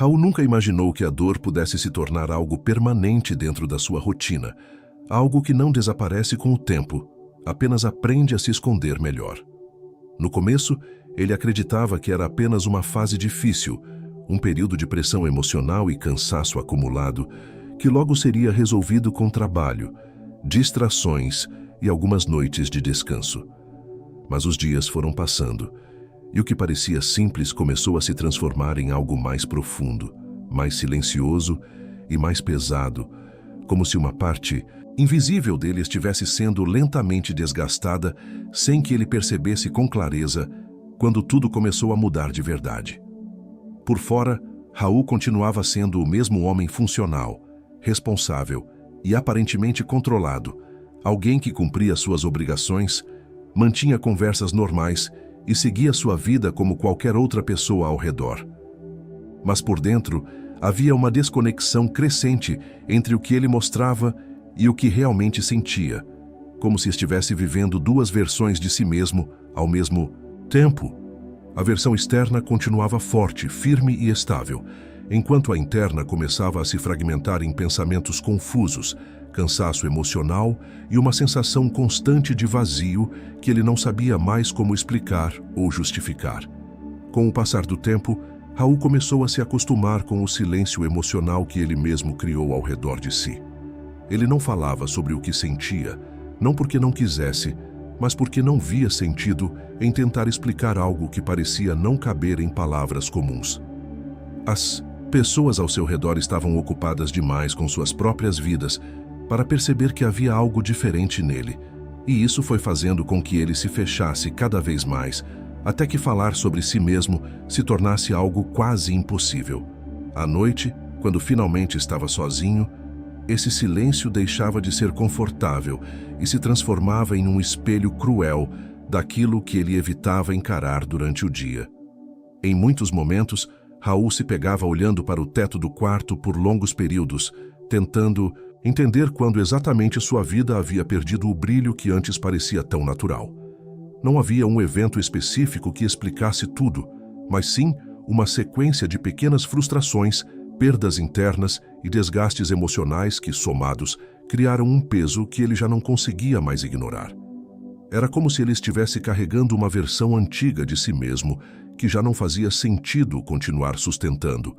Raul nunca imaginou que a dor pudesse se tornar algo permanente dentro da sua rotina, algo que não desaparece com o tempo, apenas aprende a se esconder melhor. No começo, ele acreditava que era apenas uma fase difícil, um período de pressão emocional e cansaço acumulado, que logo seria resolvido com trabalho, distrações e algumas noites de descanso. Mas os dias foram passando, e o que parecia simples começou a se transformar em algo mais profundo, mais silencioso e mais pesado, como se uma parte invisível dele estivesse sendo lentamente desgastada sem que ele percebesse com clareza quando tudo começou a mudar de verdade. Por fora, Raul continuava sendo o mesmo homem funcional, responsável e aparentemente controlado, alguém que cumpria suas obrigações, mantinha conversas normais e seguia sua vida como qualquer outra pessoa ao redor. Mas por dentro, havia uma desconexão crescente entre o que ele mostrava e o que realmente sentia, como se estivesse vivendo duas versões de si mesmo ao mesmo tempo. A versão externa continuava forte, firme e estável, enquanto a interna começava a se fragmentar em pensamentos confusos, cansaço emocional e uma sensação constante de vazio que ele não sabia mais como explicar ou justificar. Com o passar do tempo, Raul começou a se acostumar com o silêncio emocional que ele mesmo criou ao redor de si. Ele não falava sobre o que sentia, não porque não quisesse, mas porque não via sentido em tentar explicar algo que parecia não caber em palavras comuns. As pessoas ao seu redor estavam ocupadas demais com suas próprias vidas para perceber que havia algo diferente nele, e isso foi fazendo com que ele se fechasse cada vez mais, até que falar sobre si mesmo se tornasse algo quase impossível. À noite, quando finalmente estava sozinho, esse silêncio deixava de ser confortável e se transformava em um espelho cruel daquilo que ele evitava encarar durante o dia. Em muitos momentos, Raul se pegava olhando para o teto do quarto por longos períodos, tentando entender quando exatamente sua vida havia perdido o brilho que antes parecia tão natural. Não havia um evento específico que explicasse tudo, mas sim uma sequência de pequenas frustrações, perdas internas e desgastes emocionais que, somados, criaram um peso que ele já não conseguia mais ignorar. Era como se ele estivesse carregando uma versão antiga de si mesmo que já não fazia sentido continuar sustentando,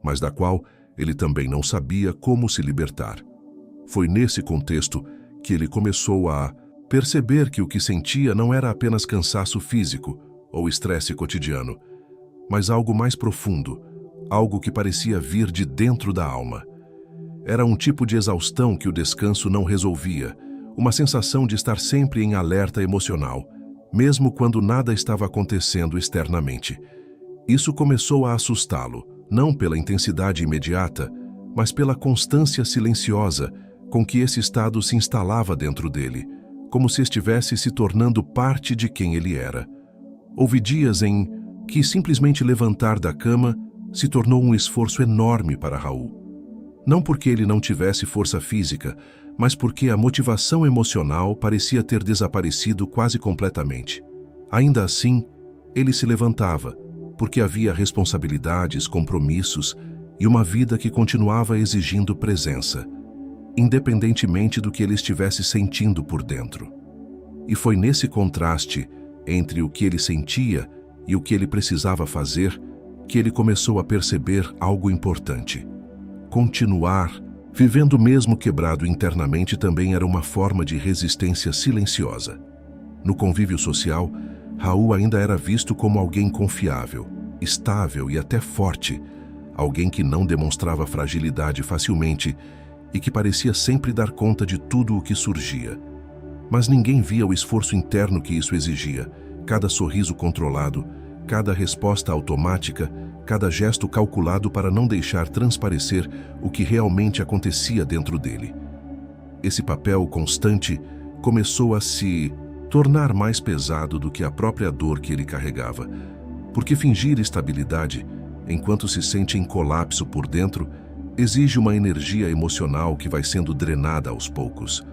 mas da qual ele também não sabia como se libertar. Foi nesse contexto que ele começou a perceber que o que sentia não era apenas cansaço físico ou estresse cotidiano, mas algo mais profundo, algo que parecia vir de dentro da alma. Era um tipo de exaustão que o descanso não resolvia, uma sensação de estar sempre em alerta emocional, mesmo quando nada estava acontecendo externamente. Isso começou a assustá-lo, não pela intensidade imediata, mas pela constância silenciosa com que esse estado se instalava dentro dele, como se estivesse se tornando parte de quem ele era. Houve dias em que simplesmente levantar da cama se tornou um esforço enorme para Raul. Não porque ele não tivesse força física, mas porque a motivação emocional parecia ter desaparecido quase completamente. Ainda assim, ele se levantava, porque havia responsabilidades, compromissos e uma vida que continuava exigindo presença, independentemente do que ele estivesse sentindo por dentro. E foi nesse contraste entre o que ele sentia e o que ele precisava fazer que ele começou a perceber algo importante. Continuar vivendo mesmo quebrado internamente também era uma forma de resistência silenciosa. No convívio social, Raul ainda era visto como alguém confiável, estável e até forte, alguém que não demonstrava fragilidade facilmente e que parecia sempre dar conta de tudo o que surgia. Mas ninguém via o esforço interno que isso exigia, cada sorriso controlado, cada resposta automática, cada gesto calculado para não deixar transparecer o que realmente acontecia dentro dele. Esse papel constante começou a se tornar mais pesado do que a própria dor que ele carregava, porque fingir estabilidade, enquanto se sente em colapso por dentro, exige uma energia emocional que vai sendo drenada aos poucos.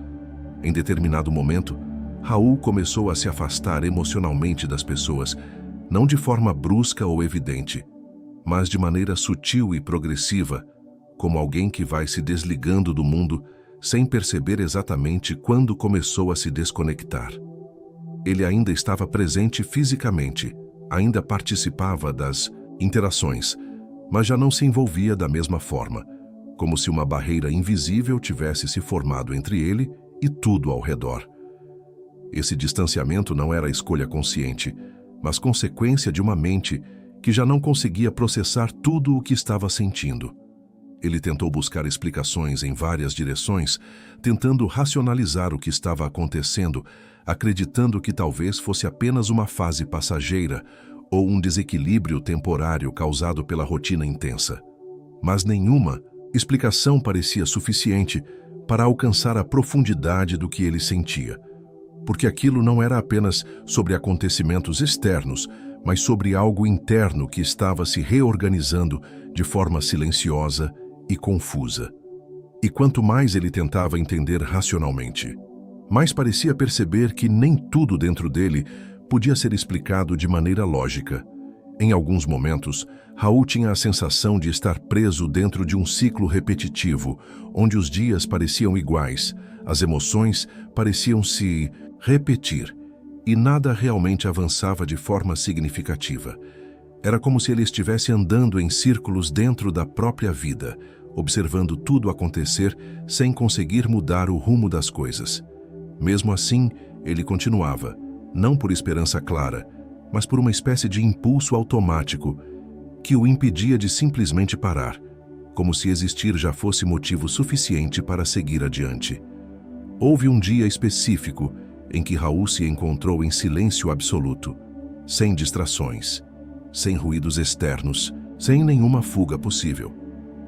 Em determinado momento, Raul começou a se afastar emocionalmente das pessoas, não de forma brusca ou evidente, mas de maneira sutil e progressiva, como alguém que vai se desligando do mundo sem perceber exatamente quando começou a se desconectar. Ele ainda estava presente fisicamente, ainda participava das interações, mas já não se envolvia da mesma forma, como se uma barreira invisível tivesse se formado entre ele e tudo ao redor. Esse distanciamento não era escolha consciente, mas consequência de uma mente que já não conseguia processar tudo o que estava sentindo. Ele tentou buscar explicações em várias direções, tentando racionalizar o que estava acontecendo, acreditando que talvez fosse apenas uma fase passageira ou um desequilíbrio temporário causado pela rotina intensa. Mas nenhuma explicação parecia suficiente para alcançar a profundidade do que ele sentia, porque aquilo não era apenas sobre acontecimentos externos, mas sobre algo interno que estava se reorganizando de forma silenciosa e confusa. E quanto mais ele tentava entender racionalmente, mais parecia perceber que nem tudo dentro dele podia ser explicado de maneira lógica. Em alguns momentos, Raul tinha a sensação de estar preso dentro de um ciclo repetitivo, onde os dias pareciam iguais, as emoções pareciam se repetir, e nada realmente avançava de forma significativa. Era como se ele estivesse andando em círculos dentro da própria vida, observando tudo acontecer sem conseguir mudar o rumo das coisas. Mesmo assim, ele continuava, não por esperança clara, mas por uma espécie de impulso automático que o impedia de simplesmente parar, como se existir já fosse motivo suficiente para seguir adiante. Houve um dia específico em que Raul se encontrou em silêncio absoluto, sem distrações, sem ruídos externos, sem nenhuma fuga possível.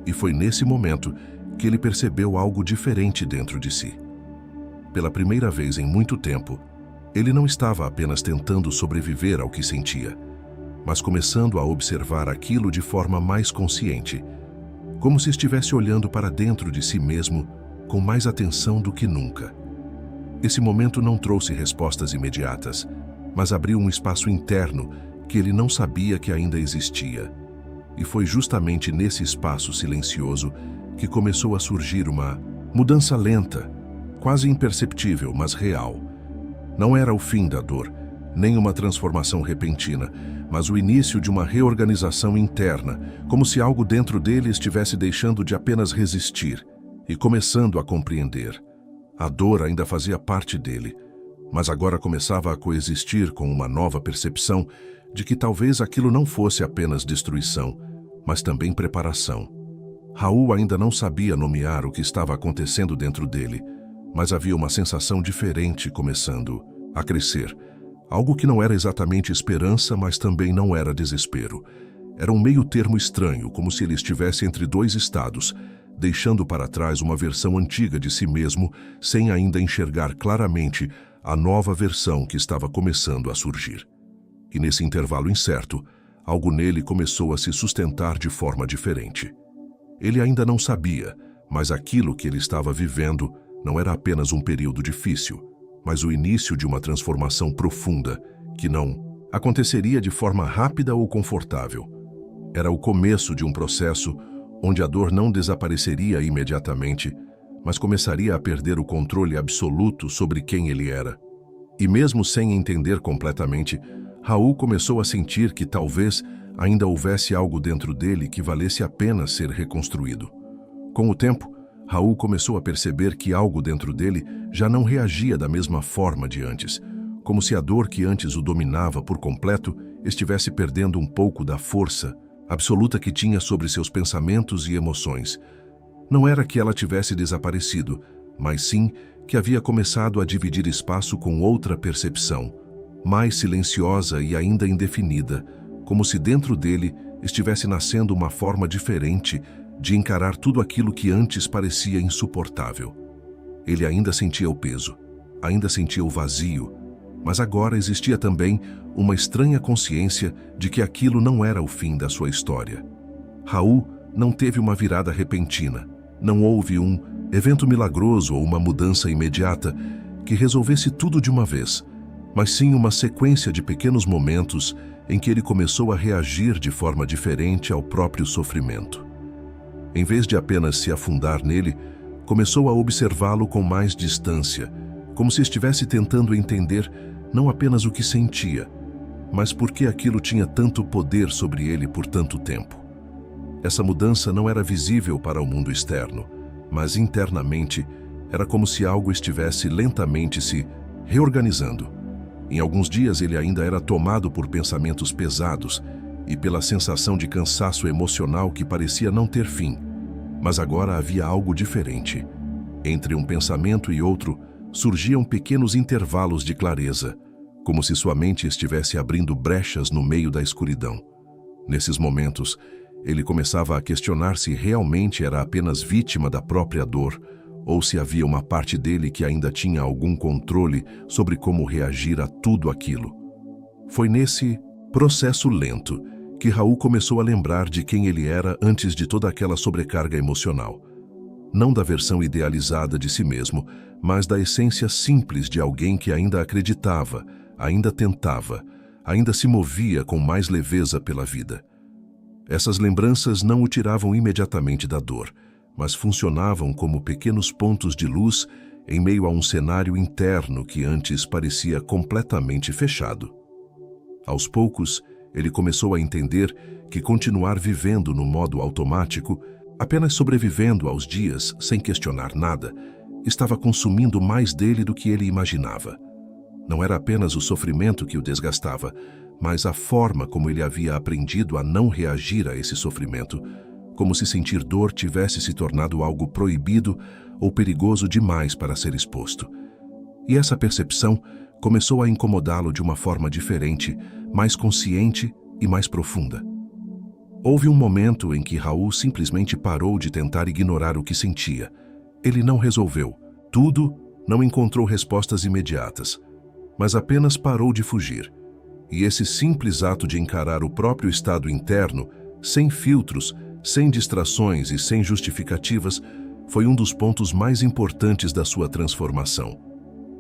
E foi nesse momento que ele percebeu algo diferente dentro de si. Pela primeira vez em muito tempo, ele não estava apenas tentando sobreviver ao que sentia, mas começando a observar aquilo de forma mais consciente, como se estivesse olhando para dentro de si mesmo com mais atenção do que nunca. Esse momento não trouxe respostas imediatas, mas abriu um espaço interno que ele não sabia que ainda existia. E foi justamente nesse espaço silencioso que começou a surgir uma mudança lenta, quase imperceptível, mas real. Não era o fim da dor, nem uma transformação repentina, mas o início de uma reorganização interna, como se algo dentro dele estivesse deixando de apenas resistir e começando a compreender. A dor ainda fazia parte dele, mas agora começava a coexistir com uma nova percepção de que talvez aquilo não fosse apenas destruição, mas também preparação. Raul ainda não sabia nomear o que estava acontecendo dentro dele, mas havia uma sensação diferente começando a crescer. Algo que não era exatamente esperança, mas também não era desespero. Era um meio termo estranho, como se ele estivesse entre dois estados, deixando para trás uma versão antiga de si mesmo, sem ainda enxergar claramente a nova versão que estava começando a surgir. E nesse intervalo incerto, algo nele começou a se sustentar de forma diferente. Ele ainda não sabia, mas aquilo que ele estava vivendo não era apenas um período difícil, mas o início de uma transformação profunda, que não aconteceria de forma rápida ou confortável. Era o começo de um processo onde a dor não desapareceria imediatamente, mas começaria a perder o controle absoluto sobre quem ele era. E mesmo sem entender completamente, Raul começou a sentir que talvez ainda houvesse algo dentro dele que valesse a pena ser reconstruído. Com o tempo, Raul começou a perceber que algo dentro dele já não reagia da mesma forma de antes, como se a dor que antes o dominava por completo estivesse perdendo um pouco da força absoluta que tinha sobre seus pensamentos e emoções. Não era que ela tivesse desaparecido, mas sim que havia começado a dividir espaço com outra percepção, mais silenciosa e ainda indefinida, como se dentro dele estivesse nascendo uma forma diferente de encarar tudo aquilo que antes parecia insuportável. Ele ainda sentia o peso, ainda sentia o vazio, mas agora existia também uma estranha consciência de que aquilo não era o fim da sua história. Raul não teve uma virada repentina, não houve um evento milagroso ou uma mudança imediata que resolvesse tudo de uma vez, mas sim uma sequência de pequenos momentos em que ele começou a reagir de forma diferente ao próprio sofrimento. Em vez de apenas se afundar nele, começou a observá-lo com mais distância, como se estivesse tentando entender não apenas o que sentia, mas por que aquilo tinha tanto poder sobre ele por tanto tempo. Essa mudança não era visível para o mundo externo, mas internamente era como se algo estivesse lentamente se reorganizando. Em alguns dias ele ainda era tomado por pensamentos pesados e pela sensação de cansaço emocional que parecia não ter fim. Mas agora havia algo diferente. Entre um pensamento e outro, surgiam pequenos intervalos de clareza, como se sua mente estivesse abrindo brechas no meio da escuridão. Nesses momentos, ele começava a questionar se realmente era apenas vítima da própria dor, ou se havia uma parte dele que ainda tinha algum controle sobre como reagir a tudo aquilo. Foi nesse processo lento que Raul começou a lembrar de quem ele era antes de toda aquela sobrecarga emocional. Não da versão idealizada de si mesmo, mas da essência simples de alguém que ainda acreditava, ainda tentava, ainda se movia com mais leveza pela vida. Essas lembranças não o tiravam imediatamente da dor, mas funcionavam como pequenos pontos de luz em meio a um cenário interno que antes parecia completamente fechado. Aos poucos, ele começou a entender que continuar vivendo no modo automático, apenas sobrevivendo aos dias sem questionar nada, estava consumindo mais dele do que ele imaginava. Não era apenas o sofrimento que o desgastava, mas a forma como ele havia aprendido a não reagir a esse sofrimento, como se sentir dor tivesse se tornado algo proibido ou perigoso demais para ser exposto. E essa percepção começou a incomodá-lo de uma forma diferente, mais consciente e mais profunda. Houve um momento em que Raul simplesmente parou de tentar ignorar o que sentia. Ele não resolveu tudo, não encontrou respostas imediatas, mas apenas parou de fugir. E esse simples ato de encarar o próprio estado interno, sem filtros, sem distrações e sem justificativas, foi um dos pontos mais importantes da sua transformação.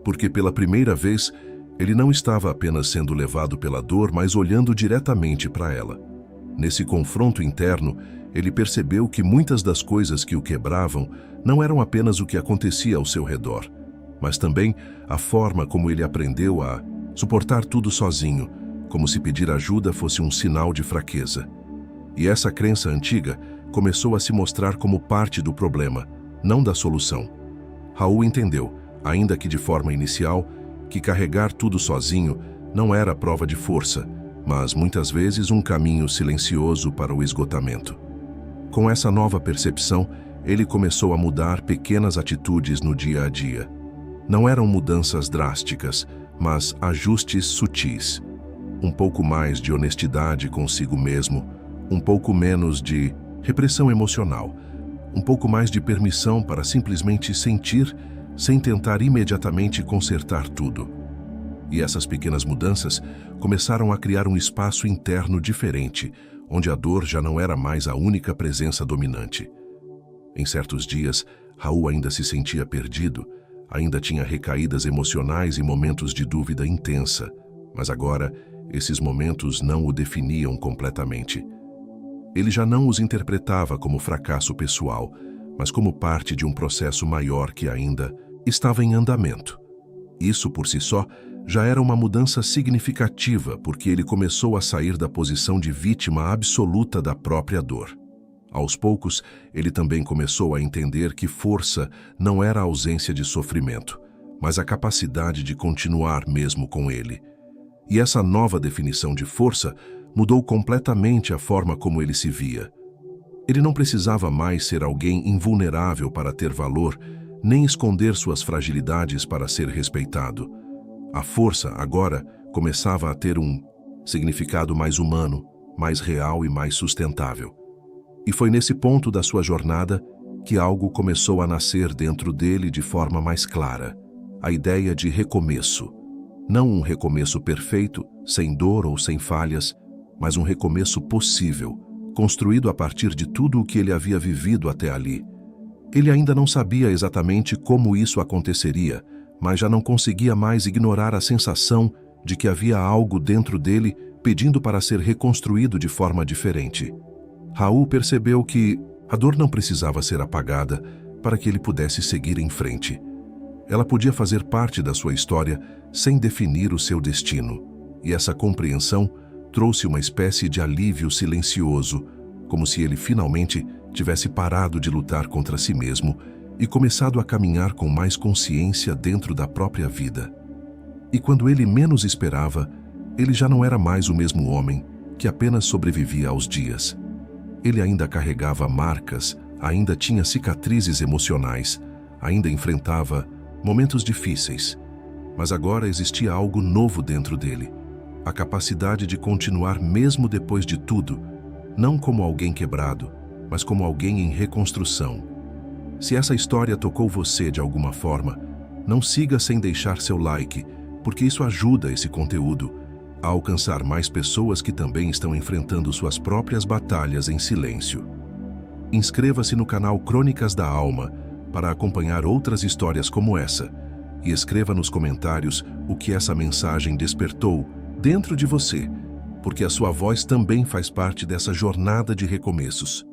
Porque pela primeira vez, ele não estava apenas sendo levado pela dor, mas olhando diretamente para ela. Nesse confronto interno, ele percebeu que muitas das coisas que o quebravam não eram apenas o que acontecia ao seu redor, mas também a forma como ele aprendeu a suportar tudo sozinho, como se pedir ajuda fosse um sinal de fraqueza. E essa crença antiga começou a se mostrar como parte do problema, não da solução. Raul entendeu, ainda que de forma inicial, que carregar tudo sozinho não era prova de força, mas muitas vezes um caminho silencioso para o esgotamento. Com essa nova percepção, ele começou a mudar pequenas atitudes no dia a dia. Não eram mudanças drásticas, mas ajustes sutis. Um pouco mais de honestidade consigo mesmo, um pouco menos de repressão emocional, um pouco mais de permissão para simplesmente sentir, sem tentar imediatamente consertar tudo. E essas pequenas mudanças começaram a criar um espaço interno diferente, onde a dor já não era mais a única presença dominante. Em certos dias, Raul ainda se sentia perdido, ainda tinha recaídas emocionais e momentos de dúvida intensa, mas agora esses momentos não o definiam completamente. Ele já não os interpretava como fracasso pessoal, mas como parte de um processo maior que ainda estava em andamento. Isso, por si só, já era uma mudança significativa, porque ele começou a sair da posição de vítima absoluta da própria dor. Aos poucos, ele também começou a entender que força não era a ausência de sofrimento, mas a capacidade de continuar mesmo com ele. E essa nova definição de força mudou completamente a forma como ele se via. Ele não precisava mais ser alguém invulnerável para ter valor, nem esconder suas fragilidades para ser respeitado. A força, agora, começava a ter um significado mais humano, mais real e mais sustentável. E foi nesse ponto da sua jornada que algo começou a nascer dentro dele de forma mais clara. A ideia de recomeço. Não um recomeço perfeito, sem dor ou sem falhas, mas um recomeço possível, construído a partir de tudo o que ele havia vivido até ali. Ele ainda não sabia exatamente como isso aconteceria, mas já não conseguia mais ignorar a sensação de que havia algo dentro dele pedindo para ser reconstruído de forma diferente. Raul percebeu que a dor não precisava ser apagada para que ele pudesse seguir em frente. Ela podia fazer parte da sua história sem definir o seu destino, e essa compreensão trouxe uma espécie de alívio silencioso, como se ele finalmente tivesse parado de lutar contra si mesmo e começado a caminhar com mais consciência dentro da própria vida. E quando ele menos esperava, ele já não era mais o mesmo homem que apenas sobrevivia aos dias. Ele ainda carregava marcas, ainda tinha cicatrizes emocionais, ainda enfrentava momentos difíceis. Mas agora existia algo novo dentro dele, a capacidade de continuar mesmo depois de tudo, não como alguém quebrado, mas como alguém em reconstrução. Se essa história tocou você de alguma forma, não siga sem deixar seu like, porque isso ajuda esse conteúdo a alcançar mais pessoas que também estão enfrentando suas próprias batalhas em silêncio. Inscreva-se no canal Crônicas da Alma para acompanhar outras histórias como essa e escreva nos comentários o que essa mensagem despertou dentro de você, porque a sua voz também faz parte dessa jornada de recomeços.